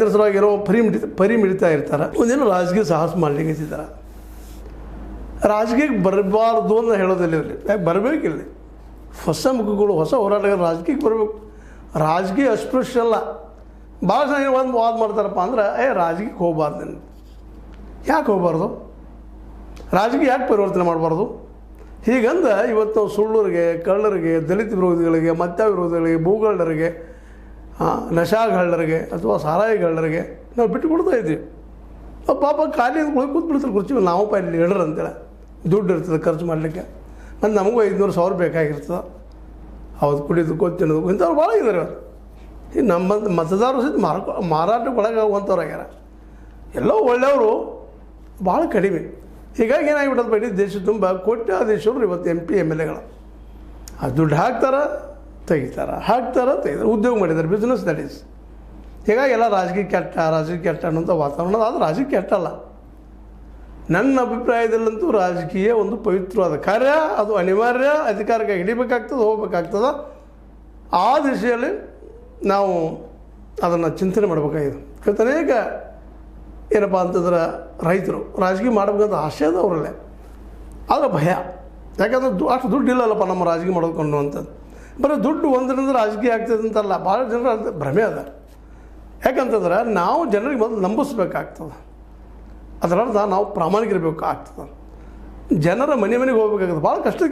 ರೈತರ ಸಲುವಾಗಿ ಏನೋ ಪರಿ ಮಿಡಿತಾ ಇರ್ತಾರೆ. ಒಂದೇನೋ ರಾಜಕೀಯ ಸಾಹಸ ಮಾಡ್ಲಿಕ್ಕೆ ಹಚ್ಚಿದ್ದಾರೆ. ರಾಜಕೀಯಕ್ಕೆ ಬರಬಾರ್ದು ಅಂತ ಹೇಳೋದಿಲ್ಲ ಇಲ್ಲಿ. ಯಾಕೆ ಬರಬೇಕಿಲ್ಲ, ಹೊಸ ಮುಖಗಳು, ಹೊಸ ಹೋರಾಟಗಾರ ರಾಜಕೀಯಕ್ಕೆ ಬರಬೇಕು. ರಾಜಕೀಯ ಅಸ್ಪೃಶ್ಯ ಅಲ್ಲ. ಭಾಳ ಜನ ಒಂದು ವಾದ ಮಾಡ್ತಾರಪ್ಪ ಅಂದ್ರೆ ರಾಜಕೀಯಕ್ಕೆ ಹೋಗಬಾರ್ದು. ಯಾಕೆ ಹೋಗಬಾರ್ದು? ರಾಜಕೀಯ ಯಾಕೆ ಪರಿವರ್ತನೆ ಮಾಡಬಾರ್ದು? ಹೀಗಂದ ಇವತ್ತು ನಾವು ಸುಳ್ಳರಿಗೆ, ಕಳ್ಳರಿಗೆ, ದಲಿತ ವಿರೋಧಿಗಳಿಗೆ, ಮತ್ಯ ವಿರೋಧಿಗಳಿಗೆ, ಭೂಗಳ್ಳರಿಗೆ, ನಶಾಗಳ್ಳರಿಗೆ ಅಥವಾ ಸಾರಾಯಿಗಳ್ಳರಿಗೆ ನಾವು ಬಿಟ್ಟು ಕೊಡ್ತಾ ಇದ್ದೀವಿ. ಪಾಪ ಖಾಲಿ ಕೂತ್ಬಿಡ್ತಾರೆ ಕುರ್ಚಿ. ನಾವು ಇಲ್ಲಿ ಲೀಡರ್ ಅಂತೇಳಿ ದುಡ್ಡು ಇರ್ತದೆ ಖರ್ಚು ಮಾಡಲಿಕ್ಕೆ. ಮತ್ತು ನಮಗೂ 500,000 ಬೇಕಾಗಿರ್ತದೆ. ಹೌದು, ಕುಡಿಯೋದಕ್ಕೂ ತಿನ್ನೋದಕ್ಕೂ ಇಂಥವ್ರು ಭಾಳ ಇದ್ದಾರೆ. ಅವರು ಈ ನಮ್ಮ ಮತದಾರರು ಸಹಿತ ಮಾರಾಟಕ್ಕೆ ಒಳಗಾಗುವಂಥವ್ರಾಗ್ಯಾರ. ಎಲ್ಲೋ ಒಳ್ಳೆಯವರು ಭಾಳ ಕಡಿಮೆ. ಹೀಗಾಗಿ ಏನಾಗಿಬಿಟ್ಟದ ಇಡೀ ದೇಶ ತುಂಬ ಕೋಟ್ಯಾಧೀಶರು ಇವತ್ತು MP MLAಗಳು ಆ ದುಡ್ಡು ಹಾಕ್ತಾರೆ, ತೆಗಿತಾರೆ, ಉದ್ಯೋಗ ಮಾಡಿದ್ದಾರೆ, ಬಿಸ್ನೆಸ್ ದಟ್. ಹೀಗಾಗಿ ಎಲ್ಲ ರಾಜಕೀಯ ಕೆಟ್ಟ ಅನ್ನೋಂಥ ವಾತಾವರಣ. ಅದು ರಾಜಕೀಯ ಕೆಟ್ಟಲ್ಲ. ನನ್ನ ಅಭಿಪ್ರಾಯದಲ್ಲಂತೂ ರಾಜಕೀಯ ಒಂದು ಪವಿತ್ರವಾದ ಕಾರ್ಯ. ಅದು ಅನಿವಾರ್ಯ. ಅಧಿಕಾರಕ್ಕೆ ಹಿಡಿಬೇಕಾಗ್ತದೆ, ಹೋಗ್ಬೇಕಾಗ್ತದೆ. ಆ ದಿಶೆಯಲ್ಲಿ ನಾವು ಅದನ್ನು ಚಿಂತನೆ ಮಾಡಬೇಕಾಗಿದೆ. ಇವತ್ತು ಅನೇಕ ಏನಪ್ಪ ಅಂತಂದ್ರೆ ರೈತರು ರಾಜಕೀಯ ಮಾಡಬೇಕಂತ ಆಸೆ ಅದ ಅವರಲ್ಲೇ. ಆದರೆ ಭಯ. ಯಾಕಂದ್ರೆ ಅಷ್ಟು ದುಡ್ಡು ಇಲ್ಲಲ್ಲಪ್ಪ ನಮ್ಮ ರಾಜಕೀಯ ಮಾಡೋದ್ಕೊಂಡು ಅಂತದ್ದು. ಬರೀ ದುಡ್ಡು ಒಂದರಿಂದ ರಾಜಕೀಯ ಆಗ್ತದೆ ಅಂತಲ್ಲ, ಭಾಳ ಜನರ ಭ್ರಮೆ ಅದ. ಯಾಕಂತಂದ್ರೆ ನಾವು ಜನರಿಗೆ ಮೊದಲು ನಂಬಿಸ್ಬೇಕಾಗ್ತದೆ. ಅದರರ್ಥ ನಾವು ಪ್ರಾಮಾಣಿಕರಿರಬೇಕಾಗ್ತದೆ. ಜನರ ಮನೆಗೆ ಹೋಗ್ಬೇಕಾಗ್ತದೆ. ಭಾಳ ಕಷ್ಟಕ್ಕೆ